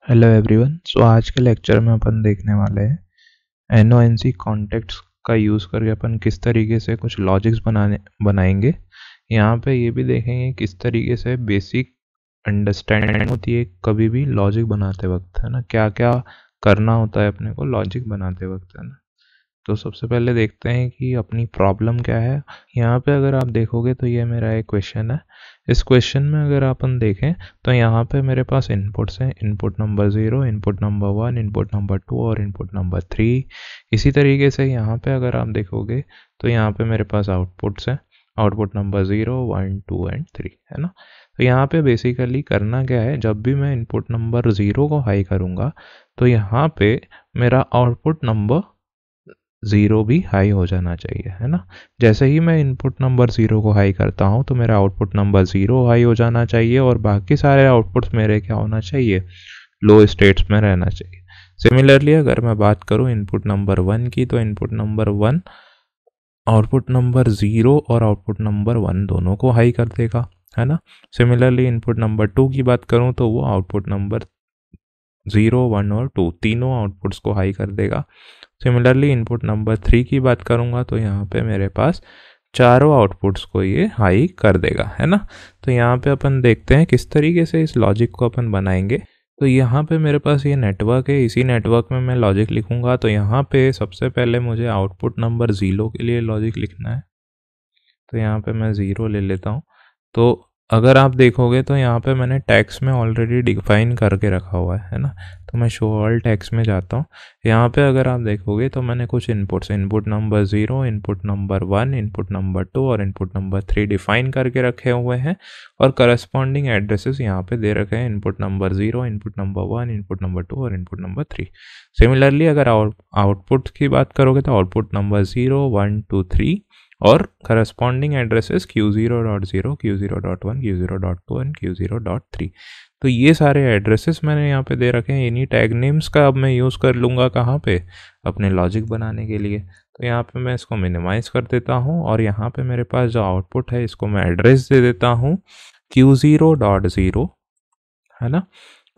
Hello everyone. आज के lecture में अपन देखने वाले हैं एनओएनसी कॉन्टेक्ट्स का यूज़ करके अपन किस तरीके से कुछ लॉजिक्स बनाएंगे। यहाँ पे ये भी देखेंगे किस तरीके से बेसिक अंडरस्टैंडिंग होती है कभी भी लॉजिक बनाते वक्त, है ना, क्या क्या करना होता है अपने को लॉजिक बनाते वक्त, है ना। तो सबसे पहले देखते हैं कि अपनी प्रॉब्लम क्या है। यहाँ पे अगर आप देखोगे तो ये मेरा एक क्वेश्चन है। इस क्वेश्चन में अगर अपन देखें तो यहाँ पे मेरे पास इनपुट्स हैं, input number 0, input number 1, input number 2 और इनपुट नंबर 3। इसी तरीके से यहाँ पे अगर आप देखोगे तो यहाँ पे मेरे पास आउटपुट्स हैं, आउटपुट नंबर 0, 1, 2 एंड 3, है ना। तो यहाँ पे बेसिकली करना क्या है, जब भी मैं इनपुट नंबर 0 को हाई करूँगा तो यहाँ पे मेरा आउटपुट नंबर 0 भी हाई हो जाना चाहिए, है ना। जैसे ही मैं इनपुट नंबर 0 को हाई करता हूँ तो मेरा आउटपुट नंबर 0 हाई हो जाना चाहिए और बाकी सारे आउटपुट्स मेरे क्या होना चाहिए, लो स्टेट्स में रहना चाहिए। सिमिलरली अगर मैं बात करूँ इनपुट नंबर 1 की, तो इनपुट नंबर 1 आउटपुट नंबर 0 और आउटपुट नंबर 1 दोनों को हाई कर देगा, है ना। सिमिलरली इनपुट नंबर 2 की बात करूँ तो वो आउटपुट नंबर 0, 1 और 2 तीनों आउटपुट्स को हाई कर देगा। सिमिलरली इनपुट नंबर 3 की बात करूँगा तो यहाँ पे मेरे पास चारों आउटपुट्स को ये हाई कर देगा, है ना। तो यहाँ पे अपन देखते हैं किस तरीके से इस लॉजिक को अपन बनाएंगे। तो यहाँ पे मेरे पास ये नेटवर्क है, इसी नेटवर्क में मैं लॉजिक लिखूँगा। तो यहाँ पे सबसे पहले मुझे आउटपुट नंबर 0 के लिए लॉजिक लिखना है। तो यहाँ पे मैं 0 ले लेता हूँ। तो अगर आप देखोगे तो यहाँ पे मैंने टैग्स में ऑलरेडी डिफाइन करके रखा हुआ है ना। तो मैं शो ऑल टैग्स में जाता हूँ। यहाँ पे अगर आप देखोगे तो मैंने कुछ inputs, input number 0, input number 1, input number 2 और इनपुट नंबर 3 डिफाइन करके रखे हुए हैं और करस्पॉन्डिंग एड्रेसेस यहाँ पे दे रखे हैं, input number 0, input number 1, input number 2 और इनपुट नंबर 3। सिमिलरली अगर आउटपुट की बात करोगे तो आउटपुट नंबर 0, 1, 2, 3 और corresponding addresses Q0.0, Q0.1, Q0.2 and Q0.3। तो ये सारे एड्रेसेस मैंने यहाँ पे दे रखे हैं। इन्हीं टैग नेम्स का अब मैं यूज़ कर लूँगा कहाँ पे, अपने लॉजिक बनाने के लिए। तो यहाँ पे मैं इसको मिनिमाइज़ कर देता हूँ और यहाँ पे मेरे पास जो आउटपुट है इसको मैं एड्रेस दे देता हूँ Q0.0, है ना।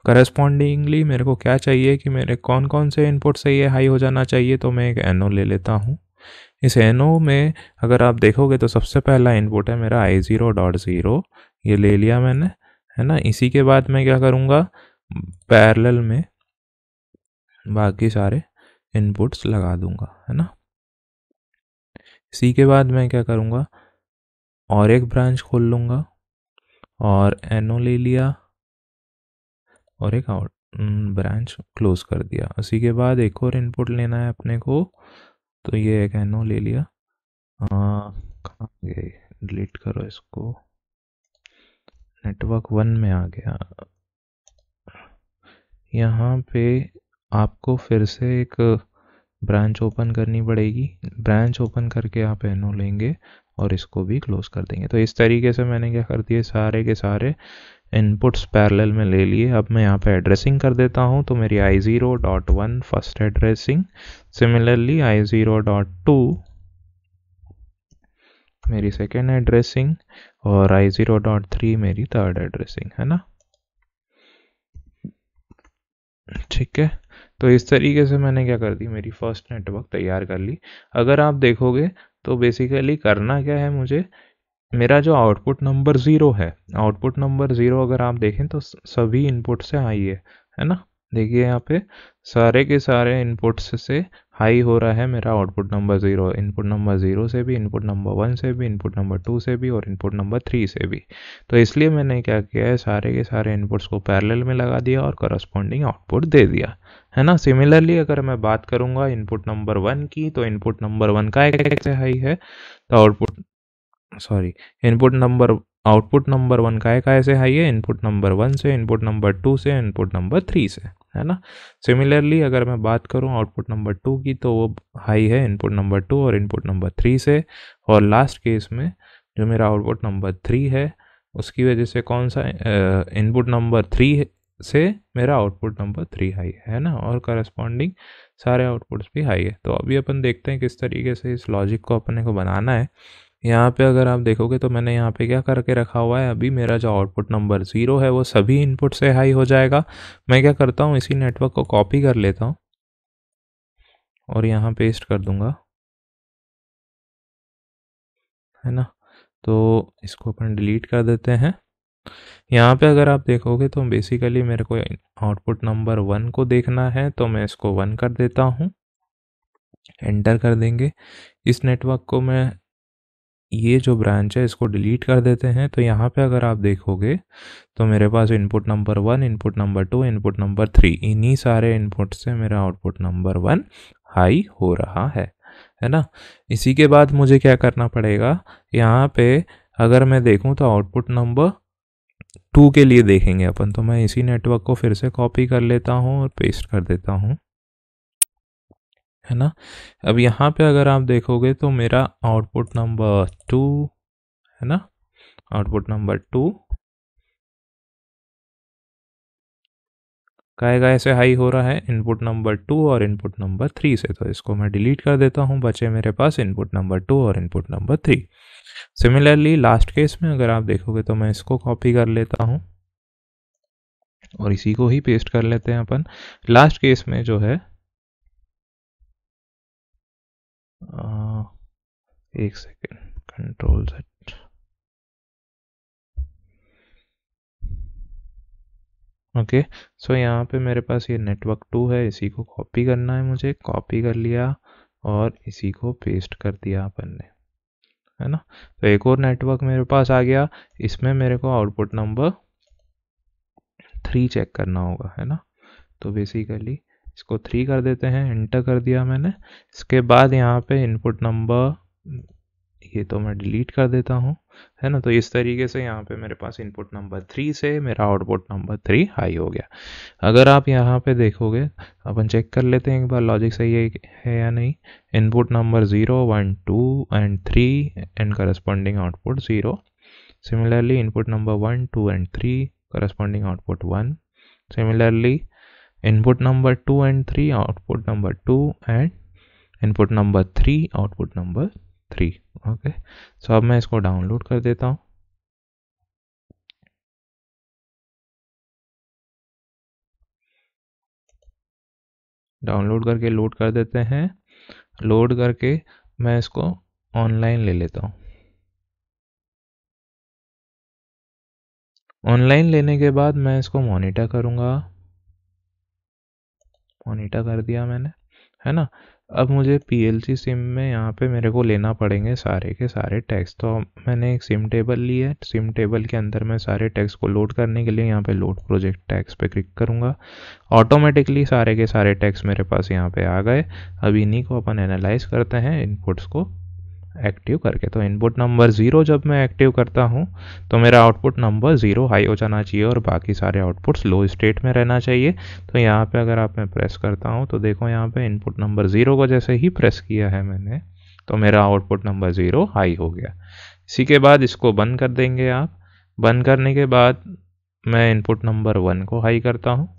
करस्पॉन्डिंगली मेरे को क्या चाहिए कि मेरे कौन कौन से इनपुट से ये हाई हो जाना चाहिए, तो मैं एक NO ले लेता हूँ। इस NO में अगर आप देखोगे तो सबसे पहला इनपुट है मेरा I0.0, ये ले लिया मैंने, है ना। इसी के बाद मैं क्या करूँगा, पैरेलल में बाकी सारे इनपुट्स लगा दूंगा, है ना। इसी के बाद मैं क्या करूँगा, और एक ब्रांच खोल लूँगा और NO ले लिया और एक आउट ब्रांच क्लोज कर दिया। उसी के बाद एक और इनपुट लेना है अपने को, तो ये एक NO ले लिया। कहाँ गए, डिलीट करो इसको, नेटवर्क 1 में आ गया। यहाँ पे आपको फिर से एक ब्रांच ओपन करनी पड़ेगी। ब्रांच ओपन करके आप NO लेंगे और इसको भी क्लोज कर देंगे। तो इस तरीके से मैंने क्या कर दिए, सारे के सारे इनपुट्स पैरेलल में ले लिए। अब मैं यहाँ पे एड्रेसिंग कर देता हूँ। तो मेरी I0.1 first addressing, similarly I0.2 मेरी सेकेंड एड्रेसिंग और I0.3 मेरी थर्ड एड्रेसिंग, है ना। ठीक है। तो इस तरीके से मैंने क्या कर दी, मेरी फर्स्ट नेटवर्क तैयार कर ली। अगर आप देखोगे तो बेसिकली करना क्या है मुझे, मेरा जो आउटपुट नंबर 0 है, आउटपुट नंबर 0 अगर आप देखें तो सभी इनपुट से हाई है ना। देखिए यहाँ पे सारे के सारे इनपुट्स से हाई हो रहा है मेरा आउटपुट नंबर 0, इनपुट नंबर 0 से भी, इनपुट नंबर 1 से भी, इनपुट नंबर 2 से भी और इनपुट नंबर 3 से भी। तो इसलिए मैंने क्या किया है, सारे के सारे इनपुट्स को पैरेलल में लगा दिया और करस्पॉन्डिंग आउटपुट दे दिया, है ना। सिमिलरली अगर मैं बात करूँगा इनपुट नंबर 1 की, तो इनपुट नंबर 1 का कैसे हाई है, तो आउटपुट नंबर 1 का से हाई है, इनपुट नंबर 1 से, इनपुट नंबर 2 से, इनपुट नंबर 3 से, है ना। सिमिलरली अगर मैं बात करूं आउटपुट नंबर 2 की, तो वो हाई है इनपुट नंबर 2 और इनपुट नंबर 3 से। और लास्ट केस में जो मेरा आउटपुट नंबर 3 है, उसकी वजह से कौन सा इनपुट नंबर 3 से मेरा आउटपुट नंबर 3 हाई है ना, और करस्पॉन्डिंग सारे आउटपुट्स भी हाई है। तो अभी अपन देखते हैं किस तरीके से इस लॉजिक को अपने को बनाना है। यहाँ पे अगर आप देखोगे तो मैंने यहाँ पे क्या करके रखा हुआ है, अभी मेरा जो आउटपुट नंबर 0 है वो सभी इनपुट से हाई हो जाएगा। मैं क्या करता हूँ, इसी नेटवर्क को कॉपी कर लेता हूँ और यहाँ पेस्ट कर दूंगा, है ना। तो इसको अपन डिलीट कर देते हैं। यहाँ पे अगर आप देखोगे तो बेसिकली मेरे को आउटपुट नंबर 1 को देखना है, तो मैं इसको 1 कर देता हूँ, एंटर कर देंगे। इस नेटवर्क को मैं, ये जो ब्रांच है इसको डिलीट कर देते हैं। तो यहाँ पे अगर आप देखोगे तो मेरे पास input number 1, input number 2, input number 3, इन्हीं सारे इनपुट से मेरा आउटपुट नंबर 1 हाई हो रहा है ना। इसी के बाद मुझे क्या करना पड़ेगा, यहाँ पे अगर मैं देखूँ तो आउटपुट नंबर 2 के लिए देखेंगे अपन, तो मैं इसी नेटवर्क को फिर से कॉपी कर लेता हूँ और पेस्ट कर देता हूँ, है ना। अब यहाँ पे अगर आप देखोगे तो मेरा आउटपुट नंबर 2, है ना, आउटपुट नंबर 2 काय से हाई हो रहा है, इनपुट नंबर 2 और इनपुट नंबर 3 से। तो इसको मैं डिलीट कर देता हूँ, बचे मेरे पास इनपुट नंबर 2 और input number 3। Similarly last case में अगर आप देखोगे तो मैं इसको कॉपी कर लेता हूँ और इसी को ही पेस्ट कर लेते हैं अपन। लास्ट केस में जो है एक सेकेंड, कंट्रोल सेट, ओके। सो यहाँ पे मेरे पास ये नेटवर्क 2 है, इसी को कॉपी करना है मुझे, कॉपी कर लिया और इसी को पेस्ट कर दिया अपन ने, है ना। तो एक और नेटवर्क मेरे पास आ गया, इसमें मेरे को आउटपुट नंबर 3 चेक करना होगा, है ना। तो बेसिकली इसको 3 कर देते हैं, एंटर कर दिया मैंने। इसके बाद यहाँ पे इनपुट नंबर, ये तो मैं डिलीट कर देता हूँ, है ना। तो इस तरीके से यहाँ पे मेरे पास इनपुट नंबर 3 से मेरा आउटपुट नंबर 3 हाई हो गया। अगर आप यहाँ पे देखोगे, अपन चेक कर लेते हैं एक बार लॉजिक सही है या नहीं। Input number 0, 1, 2 and 3 and corresponding output 0। Similarly input number 1, 2 and 3 corresponding output 1। Similarly input number 2 and 3 output number 2 and input number 3 output number 3। Okay, so अब मैं इसको डाउनलोड कर देता हूँ। डाउनलोड करके लोड कर देते हैं। लोड करके मैं इसको ऑनलाइन ले लेता हूँ। ऑनलाइन लेने के बाद मैं इसको मॉनिटर करूँगा, मॉनिटर कर दिया मैंने, है ना। अब मुझे पीएलसी सिम में यहाँ पे मेरे को लेना पड़ेंगे सारे के सारे टैग्स। तो मैंने एक सिम टेबल ली है, सिम टेबल के अंदर मैं सारे टैग्स को लोड करने के लिए यहाँ पे लोड प्रोजेक्ट टैग्स पे क्लिक करूँगा। ऑटोमेटिकली सारे के सारे टैग्स मेरे पास यहाँ पे आ गए। अब इन्हीं को अपन एनालाइज करते हैं इनपुट्स को एक्टिव करके। तो इनपुट नंबर 0 जब मैं एक्टिव करता हूँ तो मेरा आउटपुट नंबर 0 हाई हो जाना चाहिए और बाकी सारे आउटपुट्स लो स्टेट में रहना चाहिए। तो यहाँ पे अगर आप मैं प्रेस करता हूँ तो देखो यहाँ पे इनपुट नंबर 0 को जैसे ही प्रेस किया है मैंने, तो मेरा आउटपुट नंबर 0 हाई हो गया। इसी के बाद इसको बंद कर देंगे आप। बंद करने के बाद मैं इनपुट नंबर 1 को हाई करता हूँ,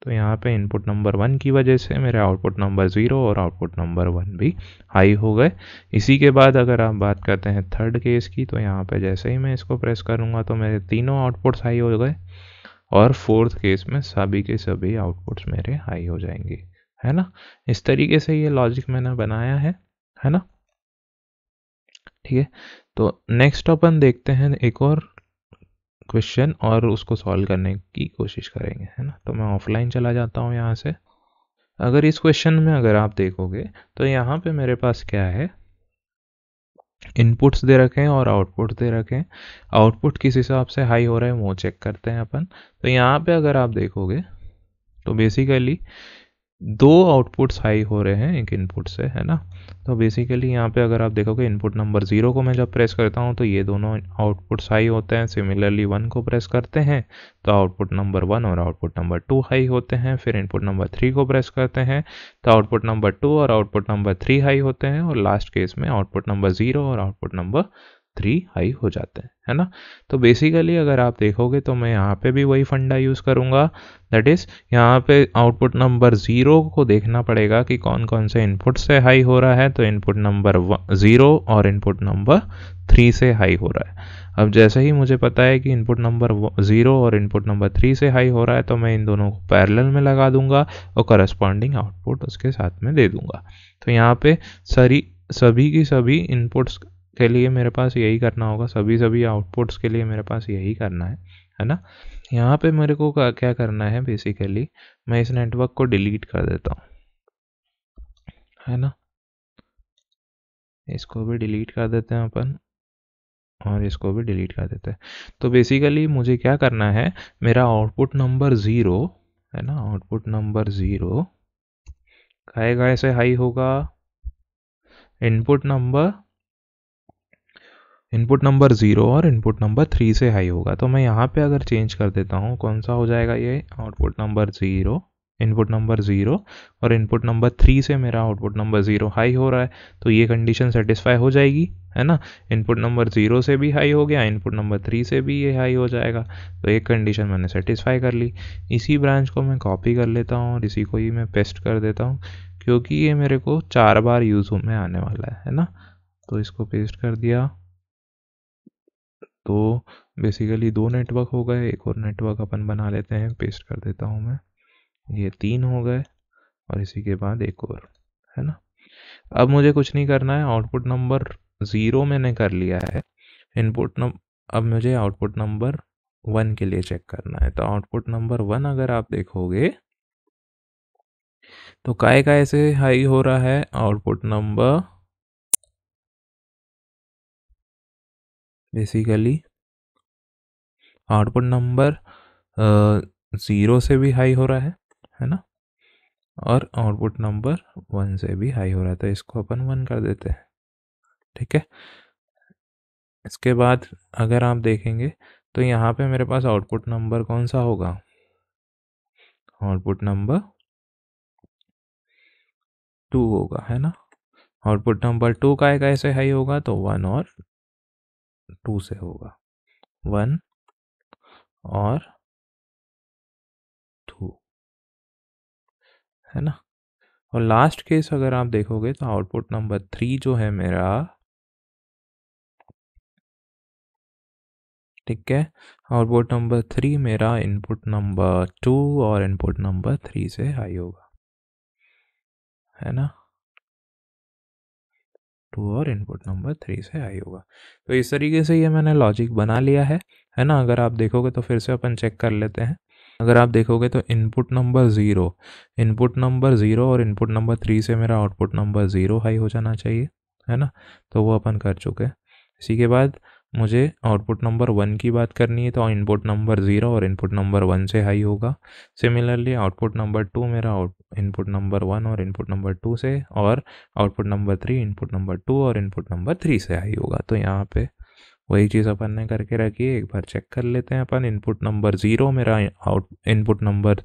तो यहाँ पे इनपुट नंबर 1 की वजह से मेरे आउटपुट नंबर 0 और आउटपुट नंबर 1 भी हाई हो गए। इसी के बाद अगर आप बात करते हैं थर्ड केस की, तो यहाँ पे जैसे ही मैं इसको प्रेस करूँगा तो मेरे तीनों आउटपुट्स हाई हो गए और फोर्थ केस में सभी के सभी आउटपुट्स मेरे हाई हो जाएंगे, है ना। इस तरीके से ये लॉजिक मैंने बनाया है ना। ठीक है, तो नेक्स्ट अपन देखते हैं एक और क्वेश्चन और उसको सॉल्व करने की कोशिश करेंगे, है ना। तो मैं ऑफलाइन चला जाता हूँ यहाँ से। अगर इस क्वेश्चन में अगर आप देखोगे तो यहाँ पे मेरे पास क्या है, इनपुट्स दे रखे हैं और आउटपुट दे रखे हैं। आउटपुट किस हिसाब से हाई हो रहा है वो चेक करते हैं अपन। तो यहाँ पे अगर आप देखोगे तो बेसिकली दो आउटपुट्स हाई हो रहे हैं एक इनपुट से, है ना। तो बेसिकली यहाँ पे अगर आप देखोगे इनपुट नंबर 0 को मैं जब प्रेस करता हूँ तो ये दोनों आउटपुट्स हाई होते हैं। सिमिलरली 1 को प्रेस करते हैं तो आउटपुट नंबर 1 और आउटपुट नंबर 2 हाई होते हैं। फिर इनपुट नंबर 3 को प्रेस करते हैं तो आउटपुट नंबर 2 और आउटपुट नंबर 3 हाई होते हैं। और लास्ट केस में आउटपुट नंबर 0 और आउटपुट नंबर 3 हाई हो जाते हैं, है ना। तो बेसिकली अगर आप देखोगे तो मैं यहाँ पे भी वही फंडा यूज़ करूँगा, दैट इज़ यहाँ पे आउटपुट नंबर 0 को देखना पड़ेगा कि कौन कौन से इनपुट से हाई हो रहा है। तो इनपुट नंबर 0 और इनपुट नंबर 3 से हाई हो रहा है। अब जैसे ही मुझे पता है कि इनपुट नंबर 0 और इनपुट नंबर 3 से हाई हो रहा है, तो मैं इन दोनों को पैरेलल में लगा दूंगा और करस्पॉन्डिंग आउटपुट उसके साथ में दे दूंगा। तो यहाँ पे सभी की सभी इनपुट्स के लिए मेरे पास यही करना होगा, सभी आउटपुट्स के लिए मेरे पास यही करना है ना। यहाँ पे मेरे को क्या करना है, बेसिकली मैं इस नेटवर्क को डिलीट कर देता हूँ, है ना। इसको भी डिलीट कर देते हैं अपन और इसको भी डिलीट कर देते हैं। तो बेसिकली मुझे क्या करना है, मेरा आउटपुट नंबर 0 है ना, आउटपुट नंबर 0 काय से हाई होगा, इनपुट नंबर 0 और इनपुट नंबर 3 से हाई होगा। तो मैं यहाँ पे अगर चेंज कर देता हूँ, कौन सा हो जाएगा ये, आउटपुट नंबर 0, इनपुट नंबर 0 और इनपुट नंबर 3 से मेरा आउटपुट नंबर 0 हाई हो रहा है, तो ये कंडीशन सेटिस्फाई हो जाएगी, है ना। इनपुट नंबर 0 से भी हाई हो गया, इनपुट नंबर 3 से भी ये हाई हो जाएगा, तो एक कंडीशन मैंने सेटिस्फाई कर ली। इसी ब्रांच को मैं कॉपी कर लेता हूँ और इसी को ही मैं पेस्ट कर देता हूँ, क्योंकि ये मेरे को 4 बार यूज़ में आने वाला है ना। तो इसको पेस्ट कर दिया। तो बेसिकली 2 नेटवर्क हो गए, एक और नेटवर्क अपन बना लेते हैं, पेस्ट कर देता हूँ मैं, ये 3 हो गए और इसी के बाद एक और, है ना। अब मुझे कुछ नहीं करना है, आउटपुट नंबर 0 मैंने कर लिया है, अब मुझे आउटपुट नंबर 1 के लिए चेक करना है। तो आउटपुट नंबर 1 अगर आप देखोगे तो काय से हाई हो रहा है, output number basically output number 0 से भी हाई हो रहा है ना, और आउटपुट नंबर 1 से भी हाई हो रहा है, तो इसको अपन 1 कर देते हैं, ठीक है। इसके बाद अगर आप देखेंगे तो यहाँ पे मेरे पास आउटपुट नंबर कौन सा होगा, आउटपुट नंबर 2 होगा, है ना। आउटपुट नंबर 2 काय से हाई होगा, तो 1 और 2 से होगा, 1 और 2, है ना। और लास्ट केस अगर आप देखोगे तो आउटपुट नंबर 3 जो है मेरा, ठीक है, आउटपुट नंबर 3 मेरा इनपुट नंबर 2 और इनपुट नंबर 3 से हाई होगा, है ना, 2 और इनपुट नंबर 3 से हाई होगा। तो इस तरीके से ये मैंने लॉजिक बना लिया है ना। अगर आप देखोगे तो फिर से अपन चेक कर लेते हैं। अगर आप देखोगे तो इनपुट नंबर 0 और इनपुट नंबर 3 से मेरा आउटपुट नंबर 0 हाई हो जाना चाहिए, है ना। तो वो अपन कर चुके हैं। इसी के बाद मुझे आउटपुट नंबर 1 की बात करनी है, तो इनपुट नंबर 0 और इनपुट नंबर 1 से हाई होगा। सिमिलरली आउटपुट नंबर 2 मेरा इनपुट नंबर 1 और इनपुट नंबर 2 से, और आउटपुट नंबर 3 इनपुट नंबर 2 और इनपुट नंबर 3 से हाई होगा। तो यहाँ पे वही चीज़ अपन ने करके रखी है, एक बार चेक कर लेते हैं अपन। इनपुट नंबर 0 मेरा इनपुट नंबर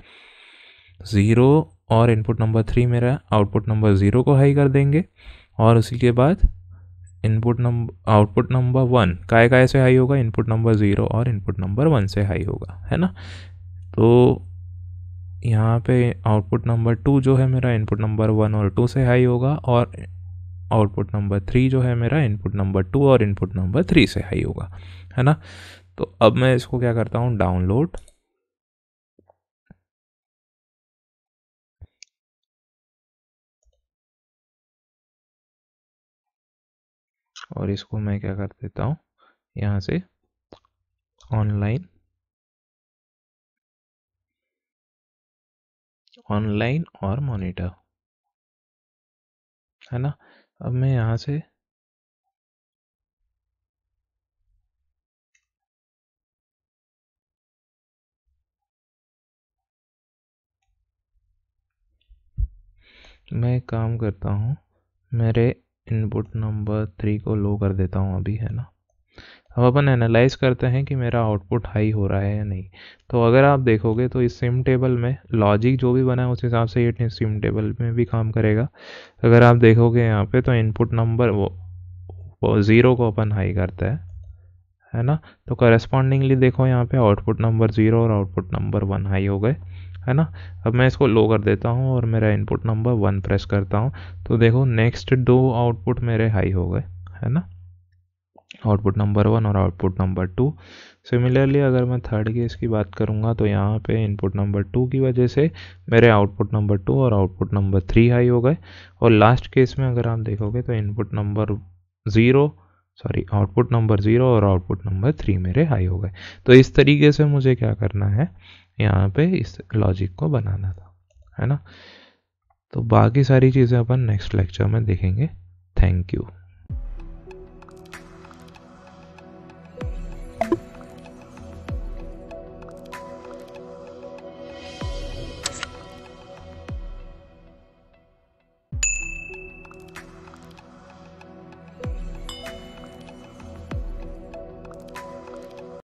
0 और इनपुट नंबर 3 मेरा आउटपुट नंबर 0 को हाई कर देंगे, और उसी के बाद आउटपुट नंबर 1 काय से हाई होगा, इनपुट नंबर 0 और इनपुट नंबर 1 से हाई होगा, है ना। तो यहाँ पे आउटपुट नंबर 2 जो है मेरा इनपुट नंबर 1 और 2 से हाई होगा, और आउटपुट नंबर 3 जो है मेरा इनपुट नंबर 2 और इनपुट नंबर 3 से हाई होगा, है ना। तो अब मैं इसको क्या करता हूँ, डाउनलोड, और इसको मैं क्या कर देता हूँ यहाँ से, ऑनलाइन और मॉनिटर, है ना। अब मैं यहाँ से मैं काम करता हूँ, मेरे इनपुट नंबर 3 को लो कर देता हूँ अभी, है ना। अब अपन एनालाइज करते हैं कि मेरा आउटपुट हाई हो रहा है या नहीं। तो अगर आप देखोगे तो इस सिम टेबल में लॉजिक जो भी बना है उस हिसाब से ये सिम टेबल में भी काम करेगा। अगर आप देखोगे यहाँ पे तो इनपुट नंबर वो 0 को अपन हाई करता है ना। तो करस्पॉन्डिंगली देखो यहाँ पे आउटपुट नंबर 0 और आउटपुट नंबर 1 हाई हो गए, है ना। अब मैं इसको लो कर देता हूँ और मेरा इनपुट नंबर 1 प्रेस करता हूँ, तो देखो नेक्स्ट 2 आउटपुट मेरे हाई हो गए, है ना, आउटपुट नंबर 1 और आउटपुट नंबर 2। सिमिलरली अगर मैं थर्ड केस की बात करूँगा तो यहाँ पे इनपुट नंबर 2 की वजह से मेरे आउटपुट नंबर 2 और आउटपुट नंबर 3 हाई हो गए। और लास्ट केस में अगर आप देखोगे तो input number 0 sorry output number 0 और आउटपुट नंबर 3 मेरे हाई हो गए। तो इस तरीके से मुझे क्या करना है, यहाँ पे इस लॉजिक को बनाना था, है ना। तो बाकी सारी चीज़ें अपन नेक्स्ट लेक्चर में देखेंगे। Thank you.